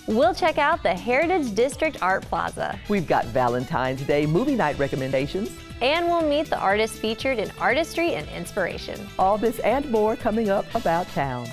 We'll check out the Heritage District Art Plaza. We've got Valentine's Day movie night recommendations. And we'll meet the artists featured in Artistry and Inspiration. All this and more coming up About Town.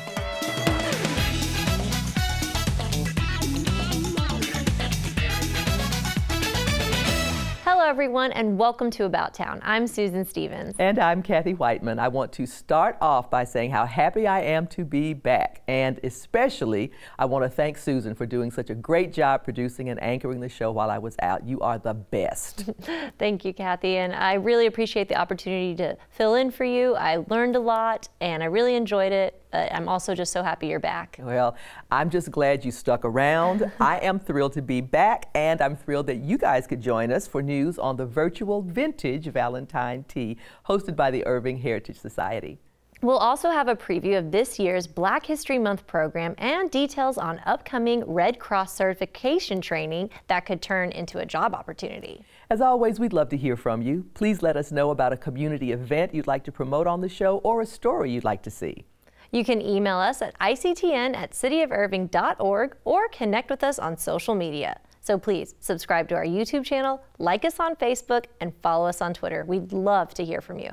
Hello everyone and welcome to About Town. I'm Susan Stevens. And I'm Kathy Whiteman. I want to start off by saying how happy I am to be back. And especially, I want to thank Susan for doing such a great job producing and anchoring the show while I was out. You are the best. Thank you, Kathy. And I really appreciate the opportunity to fill in for you. I learned a lot and I really enjoyed it. I'm also just so happy you're back. Well, I'm just glad you stuck around. I am thrilled to be back, and I'm thrilled that you guys could join us for news on the virtual Vintage Valentine Tea hosted by the Irving Heritage Society. We'll also have a preview of this year's Black History Month program and details on upcoming Red Cross certification training that could turn into a job opportunity. As always, we'd love to hear from you. Please let us know about a community event you'd like to promote on the show or a story you'd like to see. You can email us at ictn@cityofirving.org or connect with us on social media. So please subscribe to our YouTube channel, like us on Facebook, and follow us on Twitter. We'd love to hear from you.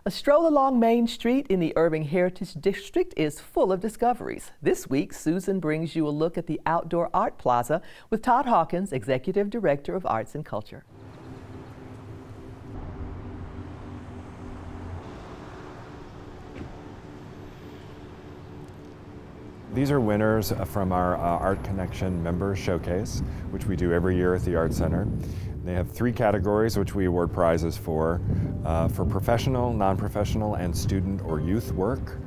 A stroll along Main Street in the Irving Heritage District is full of discoveries. This week, Susan brings you a look at the Outdoor Art Plaza with Todd Hawkins, Executive Director of Arts and Culture. These are winners from our Art Connection Member Showcase, which we do every year at the Art Center. They have 3 categories which we award prizes for professional, non-professional, and student or youth work.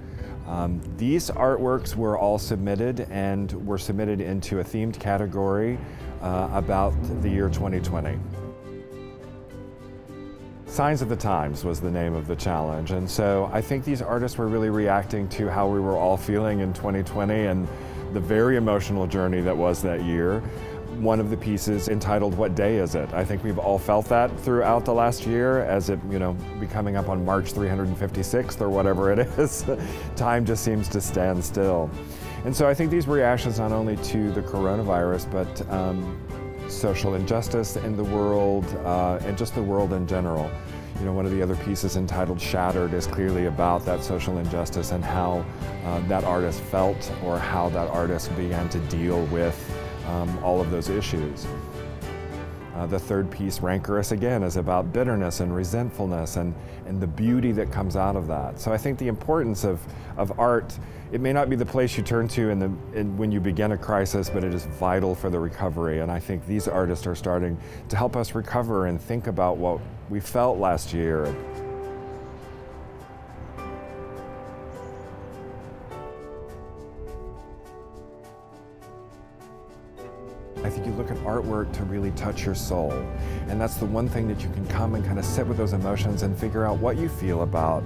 These artworks were all submitted and were submitted into a themed category about the year 2020. Signs of the Times was the name of the challenge, and so I think these artists were really reacting to how we were all feeling in 2020 and the very emotional journey that was that year. One of the pieces entitled "What Day Is It?" I think we've all felt that throughout the last year as it, be coming up on March 356th or whatever it is. Time just seems to stand still. And so I think these reactions not only to the coronavirus, but social injustice in the world and just the world in general. One of the other pieces entitled "Shattered" is clearly about that social injustice and how that artist felt or how that artist began to deal with all of those issues. The third piece, "Rancorous," again, is about bitterness and resentfulness and the beauty that comes out of that. So I think the importance of art, it may not be the place you turn to when you begin a crisis, but it is vital for the recovery. And I think these artists are starting to help us recover and think about what we felt last year. I think you look at artwork to really touch your soul. And that's the one thing that you can come and kind of sit with those emotions and figure out what you feel about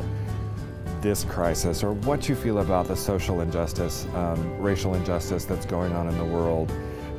this crisis or what you feel about the social injustice, racial injustice that's going on in the world.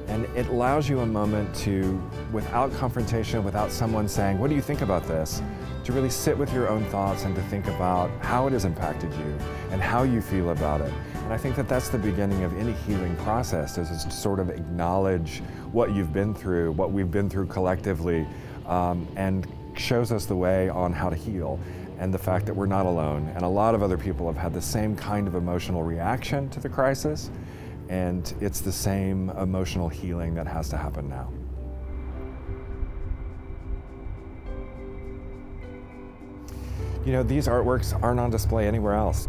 And it allows you a moment to, without confrontation, without someone saying, "What do you think about this?" to really sit with your own thoughts and to think about how it has impacted you and how you feel about it. And I think that that's the beginning of any healing process, is to sort of acknowledge what you've been through, what we've been through collectively, and shows us the way on how to heal. And the fact that we're not alone. And a lot of other people have had the same kind of emotional reaction to the crisis, and it's the same emotional healing that has to happen now. These artworks aren't on display anywhere else.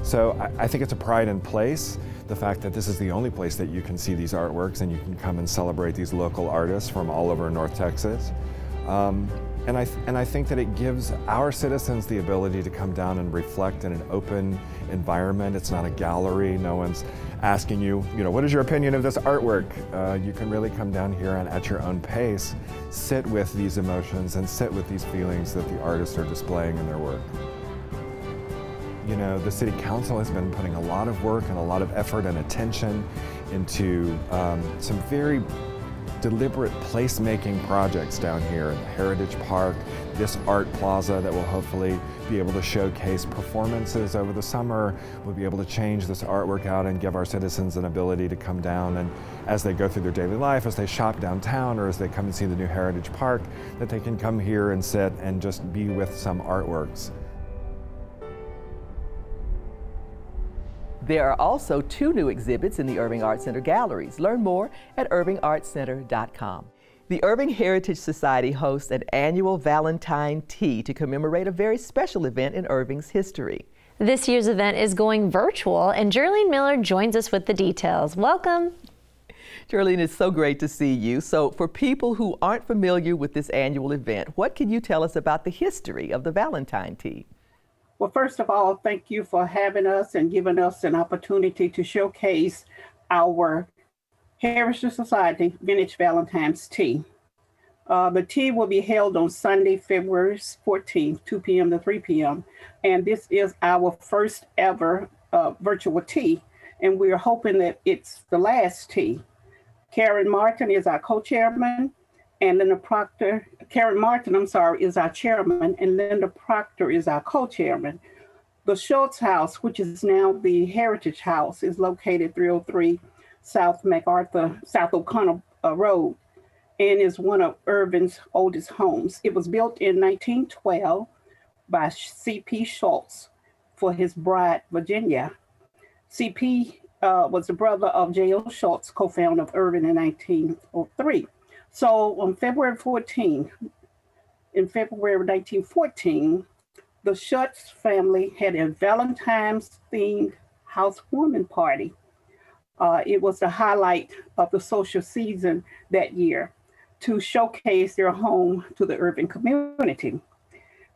So I think it's a pride in place, the fact that this is the only place that you can see these artworks and you can come and celebrate these local artists from all over North Texas. And I think that it gives our citizens the ability to come down and reflect in an open environment. It's not a gallery. No one's asking you, what is your opinion of this artwork? You can really come down here and at your own pace, sit with these emotions and sit with these feelings that the artists are displaying in their work. The City Council has been putting a lot of work and a lot of effort and attention into some very deliberate placemaking projects down here in the Heritage Park, this art plaza that will hopefully be able to showcase performances over the summer. We'll be able to change this artwork out and give our citizens an ability to come down and as they go through their daily life, as they shop downtown or as they come and see the new Heritage Park, that they can come here and sit and just be with some artworks. There are also 2 new exhibits in the Irving Art Center galleries. Learn more at irvingartcenter.com. The Irving Heritage Society hosts an annual Valentine Tea to commemorate a very special event in Irving's history. This year's event is going virtual, and Jerlene Miller joins us with the details. Welcome. Jerlene, it's so great to see you. So for people who aren't familiar with this annual event, what can you tell us about the history of the Valentine Tea? Well, first of all, thank you for having us and giving us an opportunity to showcase our Heritage Society Vintage Valentine's Tea. The tea will be held on Sunday, February 14th, 2 p.m. to 3 p.m. And this is our first ever virtual tea. And we're hoping that it's the last tea. Karen Martin is our co-chairman, and Linda Proctor, Karen Martin, is our chairman, and Linda Proctor is our co-chairman. The Schultz House, which is now the Heritage House, is located 303 South O'Connell Road, and is one of Irving's oldest homes. It was built in 1912 by C.P. Schultz for his bride, Virginia. C.P. was the brother of J.O. Schultz, co-founder of Irving in 1903. So on February 14, in February 1914, the Schultz family had a Valentine's-themed housewarming party. It was the highlight of the social season that year to showcase their home to the Irving community.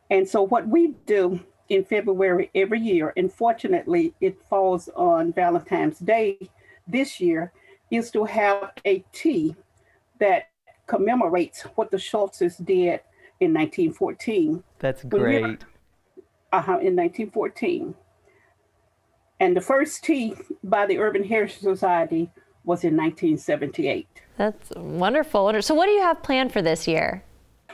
And so what we do in February every year, and fortunately it falls on Valentine's Day this year, is to have a tea that commemorates what the Schultzes did in 1914. That's great. In 1914. And the first tea by the Urban Heritage Society was in 1978. That's wonderful. So what do you have planned for this year?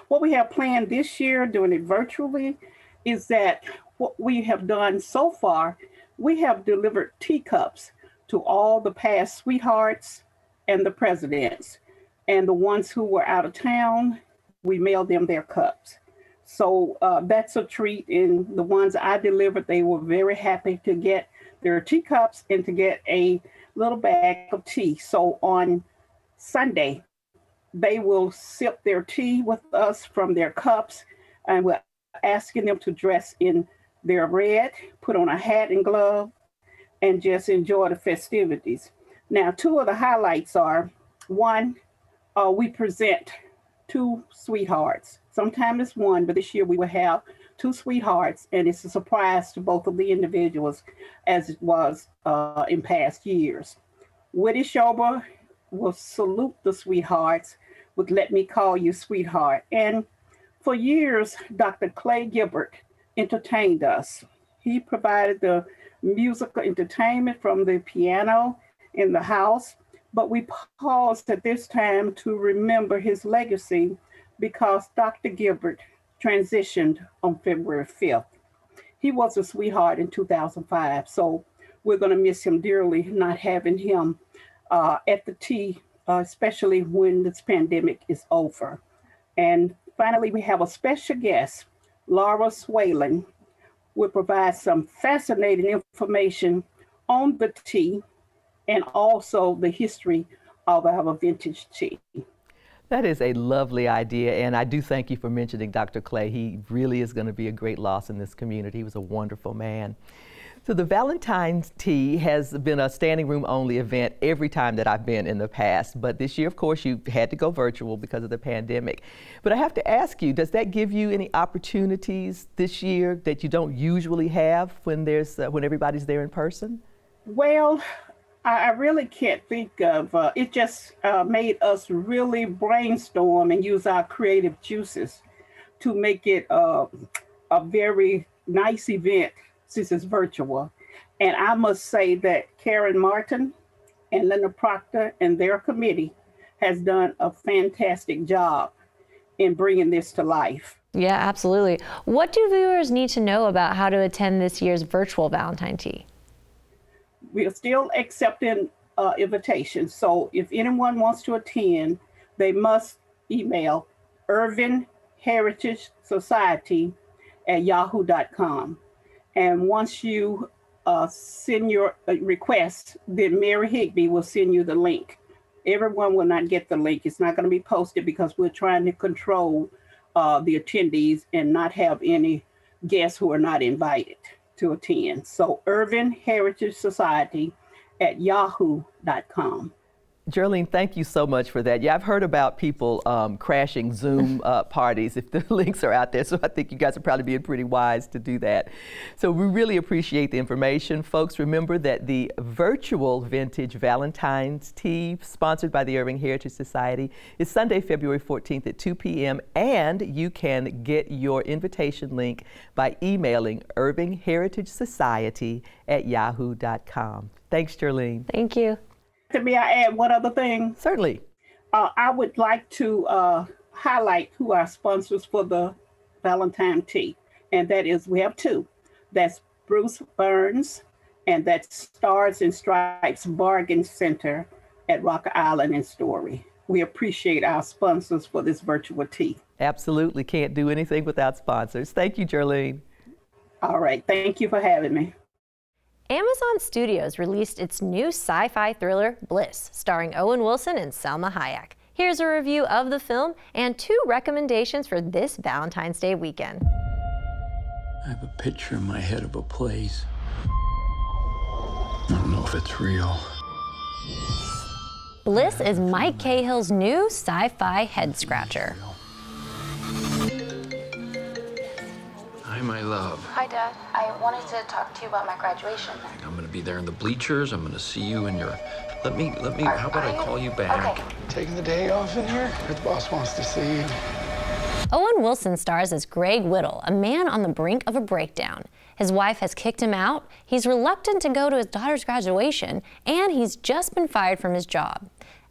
What we have planned this year, doing it virtually, is that what we have done so far, we have delivered teacups to all the past sweethearts and the presidents. And the ones who were out of town, we mailed them their cups. So that's a treat. And the ones I delivered, they were very happy to get their teacups and to get a little bag of tea. So on Sunday, they will sip their tea with us from their cups, and we're asking them to dress in their red, put on a hat and glove, and just enjoy the festivities. Now, 2 of the highlights are, one, we present 2 sweethearts. Sometimes it's 1, but this year we will have 2 sweethearts, and it's a surprise to both of the individuals, as it was in past years. Woody Schober will salute the sweethearts with "Let Me Call You Sweetheart." And for years, Dr. Clay Gilbert entertained us. He provided the musical entertainment from the piano in the house, but we paused at this time to remember his legacy because Dr. Gilbert transitioned on February 5th. He was a sweetheart in 2005, so we're going to miss him dearly, not having him at the tea, especially when this pandemic is over. And finally, we have a special guest, Laura Swalen, will provide some fascinating information on the tea and also the history of our vintage tea. That is a lovely idea, and I do thank you for mentioning Dr. Clay. He really is going to be a great loss in this community. He was a wonderful man. So the Valentine's Tea has been a standing room only event every time that I've been in the past, but this year, of course, you had to go virtual because of the pandemic. But I have to ask you, does that give you any opportunities this year that you don't usually have when everybody's there in person? Well, I really can't think of, it just made us really brainstorm and use our creative juices to make it a very nice event since it's virtual. And I must say that Karen Martin and Linda Proctor and their committee has done a fantastic job in bringing this to life. Yeah, absolutely. What do viewers need to know about how to attend this year's virtual Valentine Tea? We are still accepting invitations. So if anyone wants to attend, they must email Irving Heritage Society at yahoo.com. And once you send your request, then Mary Higby will send you the link. Everyone will not get the link. It's not going to be posted because we're trying to control the attendees and not have any guests who are not invited to attend. So Irving Heritage Society at yahoo.com. Jerlene, thank you so much for that. Yeah, I've heard about people crashing Zoom parties if the links are out there, so I think you guys are probably being pretty wise to do that. So we really appreciate the information. Folks, remember that the virtual Vintage Valentine's Tea, sponsored by the Irving Heritage Society, is Sunday, February 14th at 2 p.m., and you can get your invitation link by emailing Irving Heritage Society at yahoo.com. Thanks, Jerlene. Thank you. May I add one other thing? Certainly. I would like to highlight who are sponsors for the Valentine Tea. And that is, we have two. That's Bruce Burns, and that's Stars and Stripes Bargain Center at Rock Island and Story. We appreciate our sponsors for this virtual tea. Absolutely. Can't do anything without sponsors. Thank you, Jerlene. All right. Thank you for having me. Amazon Studios released its new sci-fi thriller, Bliss, starring Owen Wilson and Salma Hayek. Here's a review of the film and 2 recommendations for this Valentine's Day weekend. I have a picture in my head of a place. I don't know if it's real. Bliss is Mike Cahill's new sci-fi head-scratcher. Hi, my love. Hi, Dad. I wanted to talk to you about my graduation. I'm gonna be there in the bleachers. I'm gonna see you in your... Let me, how about I call you back? Okay. Taking the day off in here? The boss wants to see you. Owen Wilson stars as Greg Whittle, a man on the brink of a breakdown. His wife has kicked him out, he's reluctant to go to his daughter's graduation, and he's just been fired from his job.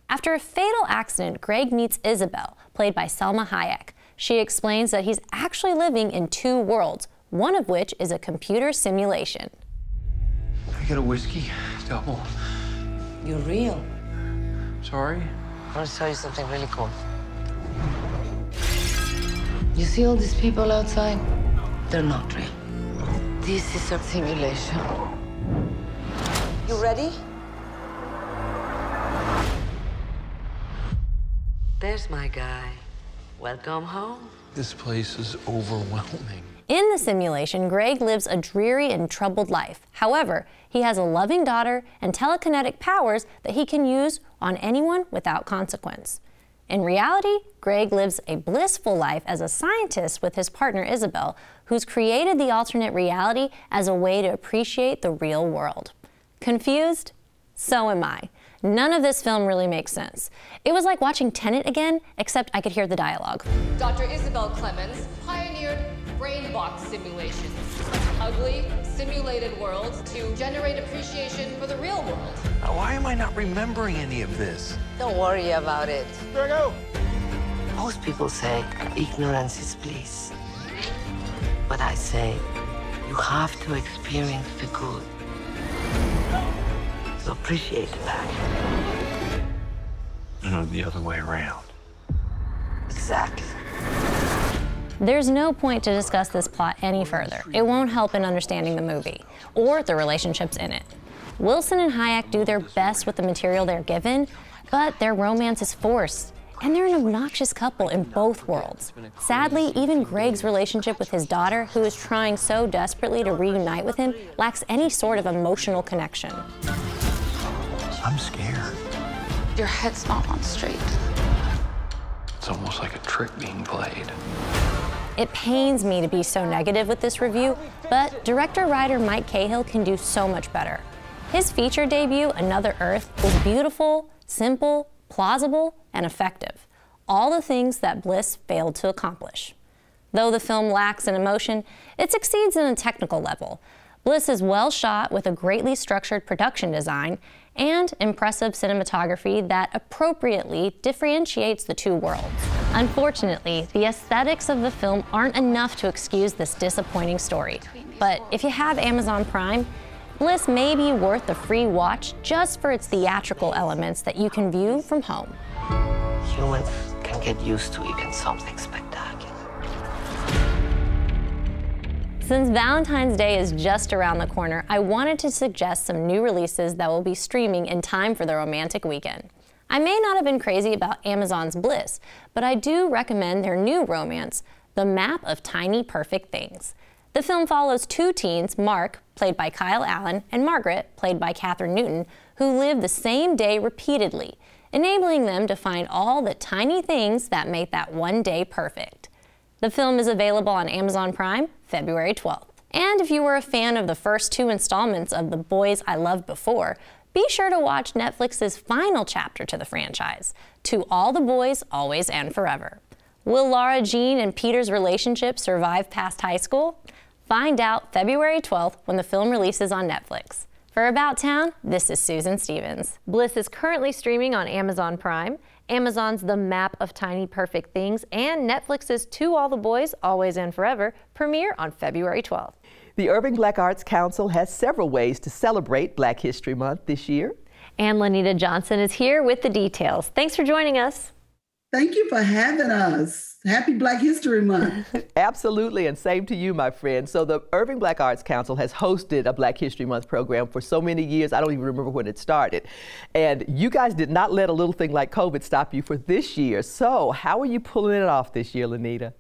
After a fatal accident, Greg meets Isabel, played by Salma Hayek. She explains that he's actually living in 2 worlds, one of which is a computer simulation. Can I get a whiskey? Double. You're real. Sorry? I want to tell you something really cool. You see all these people outside? They're not real. This is a simulation. You ready? There's my guy. Welcome home. This place is overwhelming. In the simulation, Greg lives a dreary and troubled life. However, he has a loving daughter and telekinetic powers that he can use on anyone without consequence. In reality, Greg lives a blissful life as a scientist with his partner Isabel, who's created the alternate reality as a way to appreciate the real world. Confused? So am I. None of this film really makes sense. It was like watching Tenet again, except I could hear the dialogue. Dr. Isabel Clemens pioneered brain box simulations, ugly, simulated worlds to generate appreciation for the real world. Why am I not remembering any of this? Don't worry about it. Drago! Most people say ignorance is bliss. But I say you have to experience the good. So appreciate that. No, the other way around. Exactly. There's no point to discuss this plot any further. It won't help in understanding the movie, or the relationships in it. Wilson and Hayek do their best with the material they're given, but their romance is forced, and they're an obnoxious couple in both worlds. Sadly, even Greg's relationship with his daughter, who is trying so desperately to reunite with him, lacks any sort of emotional connection. I'm scared. Your head's not on straight. It's almost like a trick being played. It pains me to be so negative with this review, but director-writer Mike Cahill can do so much better. His feature debut, Another Earth, was beautiful, simple, plausible, and effective. All the things that Bliss failed to accomplish. Though the film lacks in emotion, it succeeds in a technical level. Bliss is well shot with a greatly structured production design and impressive cinematography that appropriately differentiates the two worlds. Unfortunately, the aesthetics of the film aren't enough to excuse this disappointing story. But if you have Amazon Prime, Bliss may be worth the free watch just for its theatrical elements that you can view from home. Humans can get used to even something spectacular. Since Valentine's Day is just around the corner, I wanted to suggest some new releases that will be streaming in time for the romantic weekend. I may not have been crazy about Amazon's Bliss, but I do recommend their new romance, The Map of Tiny Perfect Things. The film follows two teens, Mark, played by Kyle Allen, and Margaret, played by Katherine Newton, who live the same day repeatedly, enabling them to find all the tiny things that make that one day perfect. The film is available on Amazon Prime February 12th. And if you were a fan of the first two installments of The Boys I Loved Before, be sure to watch Netflix's final chapter to the franchise, To All the Boys, Always and Forever. Will Lara Jean and Peter's relationship survive past high school? Find out February 12th when the film releases on Netflix. For About Town, this is Susan Stevens. Bliss is currently streaming on Amazon Prime, Amazon's The Map of Tiny Perfect Things, and Netflix's To All the Boys, Always and Forever premiere on February 12th. The Irving Black Arts Council has several ways to celebrate Black History Month this year. And Lanita Johnson is here with the details. Thanks for joining us. Thank you for having us. Happy Black History Month. Absolutely, and same to you, my friend. So the Irving Black Arts Council has hosted a Black History Month program for so many years, I don't even remember when it started. And you guys did not let a little thing like COVID stop you for this year. So how are you pulling it off this year, Lanita?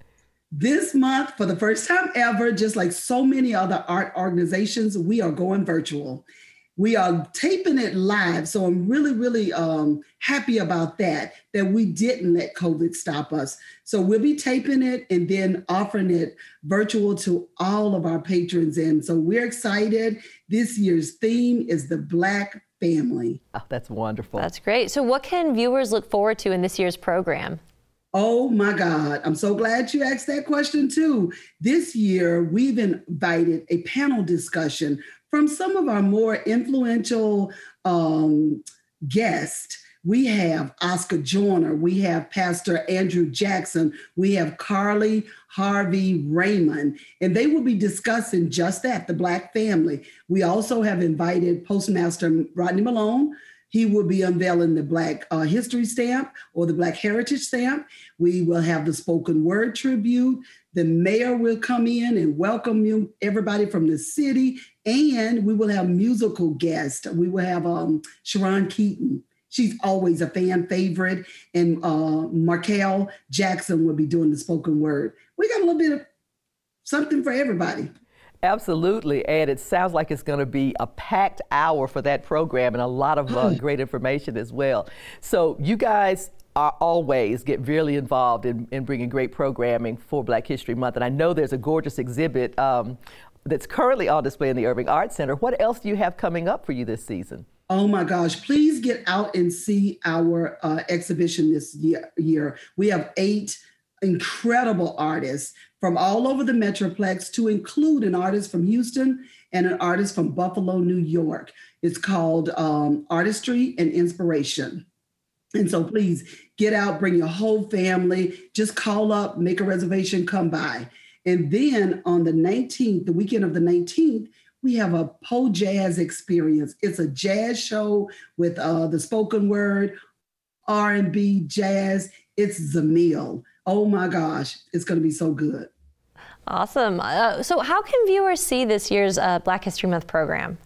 This month, for the first time ever, just like so many other art organizations, we are going virtual. We are taping it live, so I'm really happy about that we didn't let COVID stop us. So we'll be taping it and then offering it virtual to all of our patrons. And so we're excited. This year's theme is the Black family. Oh, that's wonderful. That's great. So what can viewers look forward to in this year's program? Oh my God, I'm so glad you asked that question too. This year, we've invited a panel discussion from some of our more influential guests. We have Oscar Joyner, we have Pastor Andrew Jackson, we have Carly Harvey Raymond, and they will be discussing just that, the Black family. We also have invited Postmaster Rodney Malone. He will be unveiling the Black History Stamp or the Black Heritage Stamp. We will have the spoken word tribute. The mayor will come in and welcome everybody from the city. And we will have musical guests. We will have Sharon Keaton. She's always a fan favorite. And Markel Jackson will be doing the spoken word. We got a little bit of something for everybody. Absolutely, and it sounds like it's going to be a packed hour for that program and a lot of great information as well. So you guys are always get really involved in bringing great programming for Black History Month, and I know there's a gorgeous exhibit that's currently on display in the Irving Arts Center. What else do you have coming up for you this season? Oh my gosh, please get out and see our exhibition this year. We have 8 incredible artists from all over the Metroplex, to include an artist from Houston and an artist from Buffalo, New York. It's called Artistry and Inspiration. And so please get out, bring your whole family, just call up, make a reservation, come by. And then on the 19th, the weekend of the 19th, we have a Po Jazz experience. It's a jazz show with the spoken word, R&B, jazz. It's Zamil. Oh my gosh, it's going to be so good. Awesome. So how can viewers see this year's Black History Month program?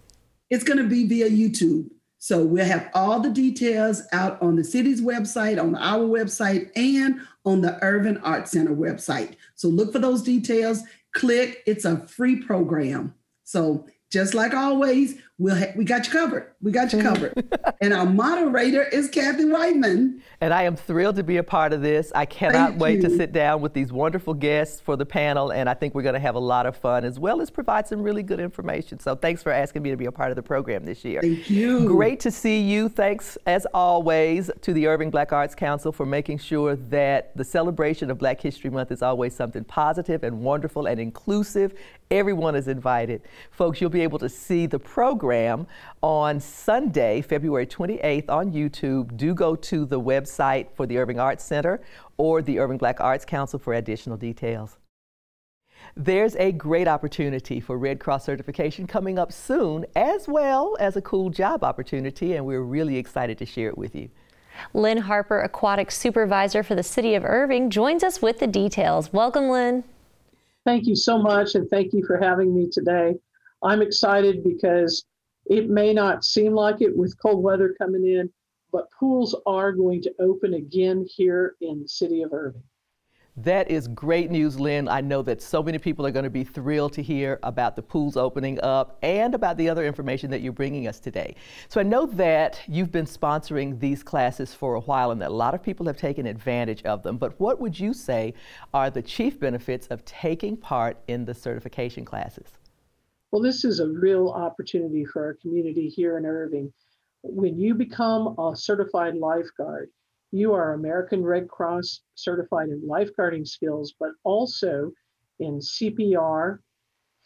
It's going to be via YouTube. So we'll have all the details out on the city's website, on our website, and on the Irving Arts Center website. So look for those details, click, it's a free program. So just like always, we got you covered. We got you covered. And our moderator is Kathy Whiteman. And I am thrilled to be a part of this. I cannot wait to sit down with these wonderful guests for the panel, and I think we're going to have a lot of fun, as well as provide some really good information. So thanks for asking me to be a part of the program this year. Thank you. Great to see you. Thanks, as always, to the Irving Black Arts Council for making sure that the celebration of Black History Month is always something positive and wonderful and inclusive. Everyone is invited. Folks, you'll be able to see the program on Sunday, February 28th on YouTube. Do go to the website for the Irving Arts Center or the Irving Black Arts Council for additional details. There's a great opportunity for Red Cross certification coming up soon, as well as a cool job opportunity, and we're really excited to share it with you. Lynn Harper, Aquatic Supervisor for the City of Irving, joins us with the details. Welcome, Lynn. Thank you so much, and thank you for having me today. I'm excited because it may not seem like it with cold weather coming in, but pools are going to open again here in the city of Irving. That is great news, Lynn. I know that so many people are going to be thrilled to hear about the pools opening up and about the other information that you're bringing us today. So I know that you've been sponsoring these classes for a while and that a lot of people have taken advantage of them. But what would you say are the chief benefits of taking part in the certification classes? Well, this is a real opportunity for our community here in Irving. When you become a certified lifeguard, you are American Red Cross certified in lifeguarding skills, but also in CPR,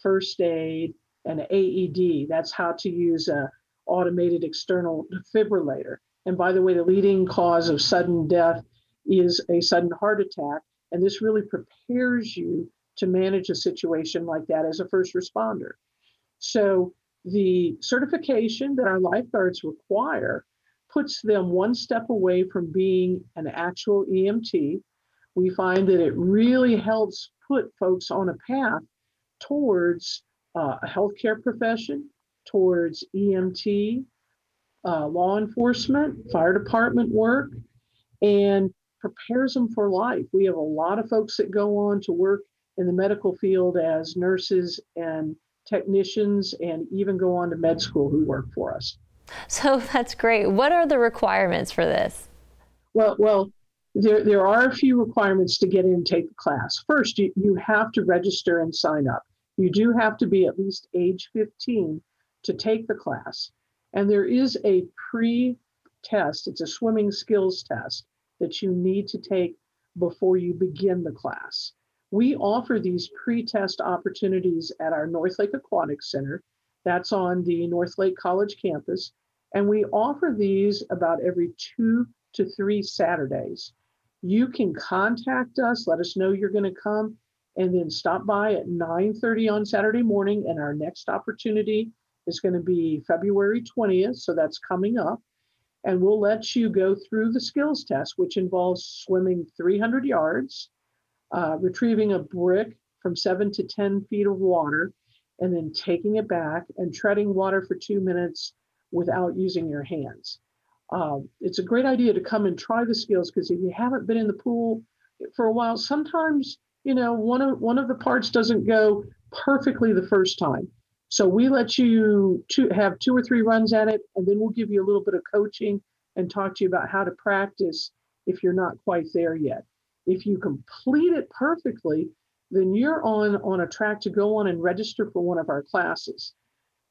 first aid, and AED. That's how to use an automated external defibrillator. And by the way, the leading cause of sudden death is a sudden heart attack. And this really prepares you to manage a situation like that as a first responder. So the certification that our lifeguards require puts them one step away from being an actual EMT. We find that it really helps put folks on a path towards a healthcare profession, towards EMT, law enforcement, fire department work, and prepares them for life. We have a lot of folks that go on to work in the medical field as nurses and technicians, and even go on to med school who work for us. So that's great. What are the requirements for this? Well, there are a few requirements to get in and take the class. First, you have to register and sign up. You do have to be at least age 15 to take the class. And there is a pre-test, it's a swimming skills test that you need to take before you begin the class. We offer these pre-test opportunities at our North Lake Aquatic Center. That's on the North Lake College campus. And we offer these about every 2 to 3 Saturdays. You can contact us, let us know you're going to come, and then stop by at 9:30 on Saturday morning. And our next opportunity is going to be February 20th, so that's coming up. And we'll let you go through the skills test, which involves swimming 300 yards, retrieving a brick from 7 to 10 feet of water, and then taking it back and treading water for 2 minutes without using your hands. It's a great idea to come and try the skills, because if you haven't been in the pool for a while, sometimes, you know, one of the parts doesn't go perfectly the first time. So we let you have 2 or 3 runs at it, and then we'll give you a little bit of coaching and talk to you about how to practice if you're not quite there yet. If you complete it perfectly, then you're on a track to go on and register for one of our classes.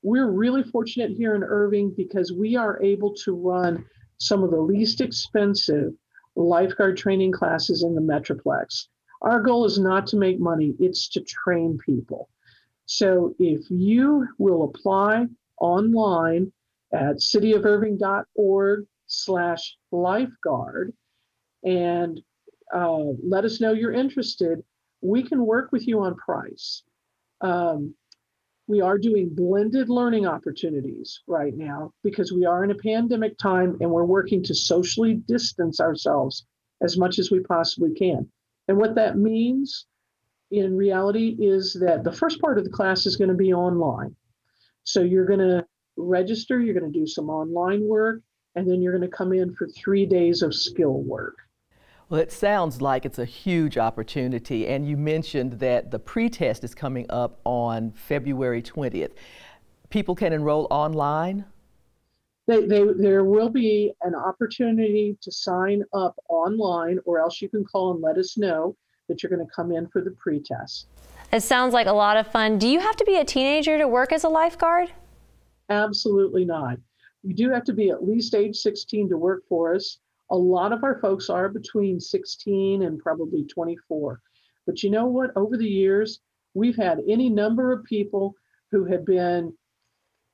We're really fortunate here in Irving because we are able to run some of the least expensive lifeguard training classes in the Metroplex. Our goal is not to make money, it's to train people. So if you will apply online at cityofirving.org/lifeguard and let us know you're interested, we can work with you on price. We are doing blended learning opportunities right now because we are in a pandemic time and we're working to socially distance ourselves as much as we possibly can. And what that means in reality is that the first part of the class is going to be online. So you're going to register, you're going to do some online work, and then you're going to come in for 3 days of skill work. Well, it sounds like it's a huge opportunity, and you mentioned that the pre-test is coming up on February 20th. people can enroll online? There will be an opportunity to sign up online, or else you can call and let us know that you're going to come in for the pre-test. It sounds like a lot of fun. Do you have to be a teenager to work as a lifeguard? Absolutely not. You do have to be at least age 16 to work for us. A lot of our folks are between 16 and probably 24. But you know what? Over the years, we've had any number of people who have been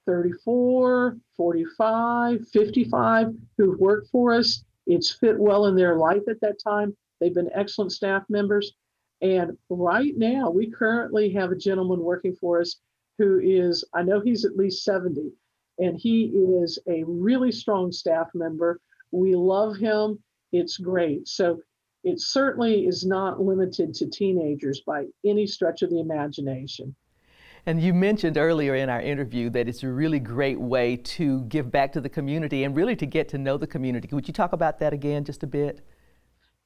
34, 45, 55 who've worked for us. It's fit well in their life at that time. They've been excellent staff members. And right now, we currently have a gentleman working for us who is, I know he's at least 70, and he is a really strong staff member. We love him. It's great. So it certainly is not limited to teenagers by any stretch of the imagination. And you mentioned earlier in our interview that it's a really great way to give back to the community and really to get to know the community. Would you talk about that again just a bit?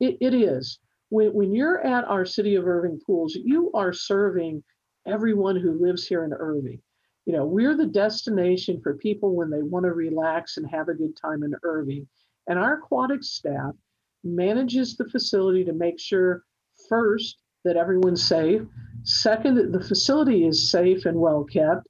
It is. When you're at our City of Irving pools, you are serving everyone who lives here in Irving. You know, we're the destination for people when they want to relax and have a good time in Irving. And our aquatic staff manages the facility to make sure, first, that everyone's safe. Second, that the facility is safe and well kept.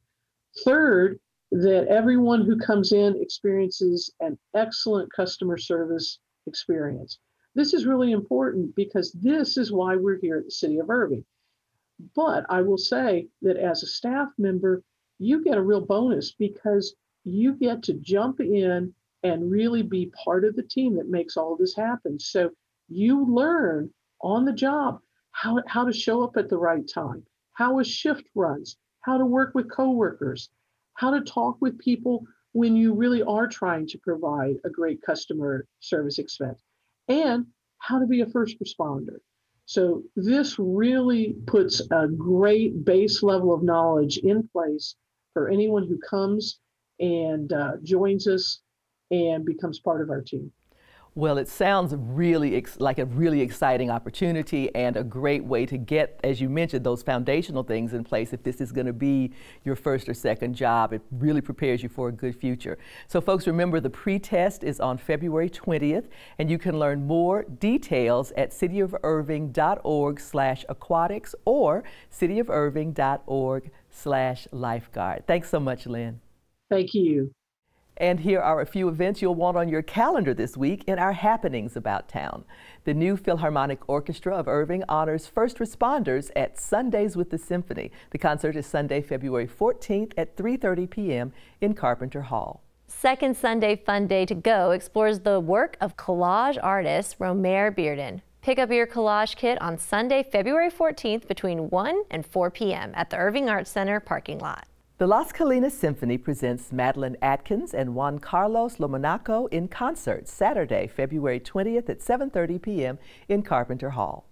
Third, that everyone who comes in experiences an excellent customer service experience. This is really important because this is why we're here at the City of Irving. But I will say that as a staff member, you get a real bonus because you get to jump in and really be part of the team that makes all of this happen. So you learn on the job how to show up at the right time, how a shift runs, how to work with coworkers, how to talk with people when you really are trying to provide a great customer service experience, and how to be a first responder. So this really puts a great base level of knowledge in place for anyone who comes and joins us and becomes part of our team. Well, it sounds really like a really exciting opportunity and a great way to get, as you mentioned, those foundational things in place. If this is going to be your first or second job, it really prepares you for a good future. So folks, remember the pre-test is on February 20th, and you can learn more details at cityofirving.org/aquatics or cityofirving.org/lifeguard. Thanks so much, Lynn. Thank you. And here are a few events you'll want on your calendar this week in our happenings about town. The new Philharmonic Orchestra of Irving honors first responders at Sundays with the Symphony. The concert is Sunday, February 14th at 3:30 p.m. in Carpenter Hall. Second Sunday Fun Day to Go explores the work of collage artist Romer Bearden. Pick up your collage kit on Sunday, February 14th between 1 and 4 p.m. at the Irving Arts Center parking lot. The Las Colinas Symphony presents Madeline Atkins and Juan Carlos Lomonaco in concert Saturday, February 20th at 7:30 p.m. in Carpenter Hall.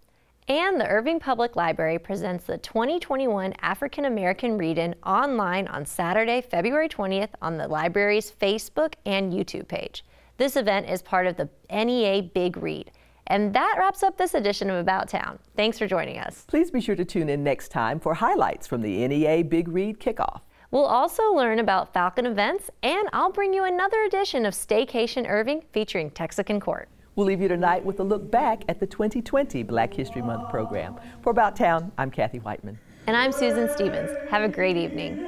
And the Irving Public Library presents the 2021 African American Read-In online on Saturday, February 20th on the library's Facebook and YouTube page. This event is part of the NEA Big Read. And that wraps up this edition of About Town. Thanks for joining us. Please be sure to tune in next time for highlights from the NEA Big Read kickoff. We'll also learn about Falcon events, and I'll bring you another edition of Staycation Irving featuring Texican Court. We'll leave you tonight with a look back at the 2020 Black History Month program. For About Town, I'm Kathy Whiteman. And I'm Susan Stevens. Have a great evening.